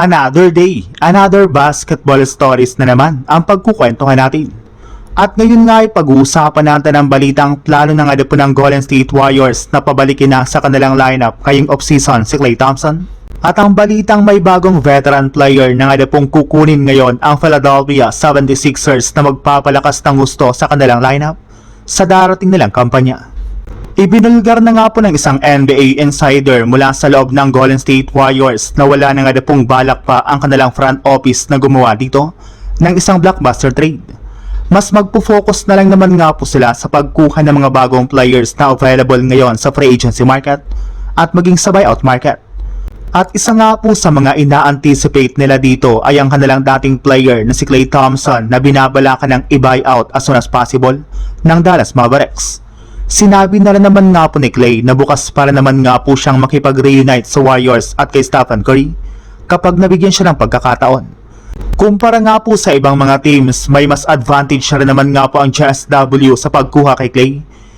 Another day, another basketball stories na naman ang pagkukwentuhan natin. At ngayon nga ay pag-uusapan natin ang balitang plano ng adapo ng Golden State Warriors na pabalikin na sa kanilang lineup ngayong off-season si Klay Thompson. At ang balitang may bagong veteran player na adapong kukunin ngayon ang Philadelphia 76ers na magpapalakas ng gusto sa kanilang lineup sa darating nilang kampanya. Ibinulgar na nga po ng isang NBA insider mula sa loob ng Golden State Warriors na wala na nga pong balak pa ang kanilang front office na gumawa dito ng isang blockbuster trade. Mas magpo-focus na lang naman nga po sila sa pagkuha ng mga bagong players na available ngayon sa free agency market at maging sa buyout market. At isa nga po sa mga ina-anticipate nila dito ay ang kanilang dating player na si Klay Thompson na binabalakan ng i-buyout as soon as possible ng Dallas Mavericks. Sinabi na rin naman nga po ni Klay na bukas para naman nga po siyang makipag-reunite sa Warriors at kay Stephen Curry kapag nabigyan siya ng pagkakataon. Kumpara nga po sa ibang mga teams, may mas advantage na rin naman nga po ang GSW sa pagkuha kay Klay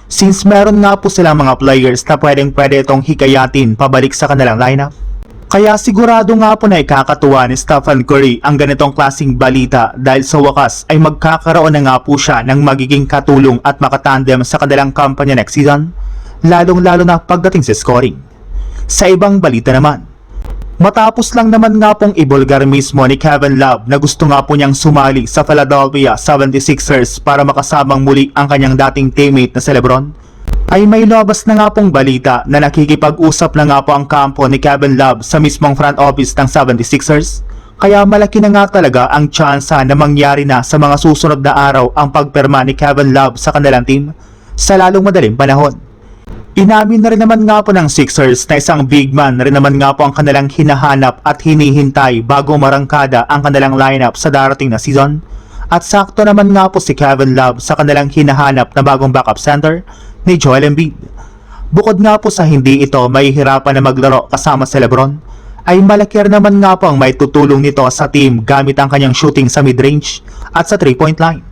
since meron nga po silang mga players na pwede itong hikayatin pabalik sa kanilang lineup. Kaya sigurado nga po na ikakatuwa ni Stephen Curry ang ganitong klaseng balita dahil sa wakas ay magkakaroon na nga po siya ng magiging katulong at makatandem sa kanilang kampanya next season, lalong-lalo na pagdating sa scoring. Sa ibang balita naman, matapos lang naman nga pong ibulgar mismo ni Kevin Love na gusto nga po niyang sumali sa Philadelphia 76ers para makasamang muli ang kanyang dating teammate na si LeBron, ay may lumabas na nga pong balita na nakikipag-usap na nga po ang kampo ni Kevin Love sa mismong front office ng 76ers, kaya malaki na nga talaga ang tsansa na mangyari na sa mga susunod na araw ang pagpirma ni Kevin Love sa kanilang team sa lalong madaling panahon. Inamin na rin naman nga po ng Sixers na isang big man rin naman nga po ang kanilang hinahanap at hinihintay bago marangkada ang kanilang lineup sa darating na season, at sakto naman nga po si Kevin Love sa kanilang hinahanap na bagong backup center ni Joel Embiid. Bukod nga po sa hindi ito mahihirapan na maglaro kasama si LeBron, ay malaki rin naman nga po ang may tutulong nito sa team gamit ang kanyang shooting sa mid-range at sa 3-point line.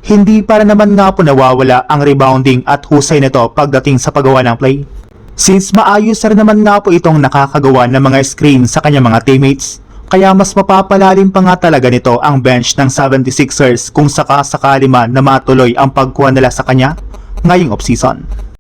Hindi para naman nga po nawawala ang rebounding at husay nito pagdating sa paggawa ng play, since maayos rin naman nga po itong nakakagawa ng mga screen sa kanyang mga teammates, kaya mas mapapalalim pa nga talaga nito ang bench ng 76ers kung sakasakali man na matuloy ang pagkuha nila sa kanya ngayong off-season.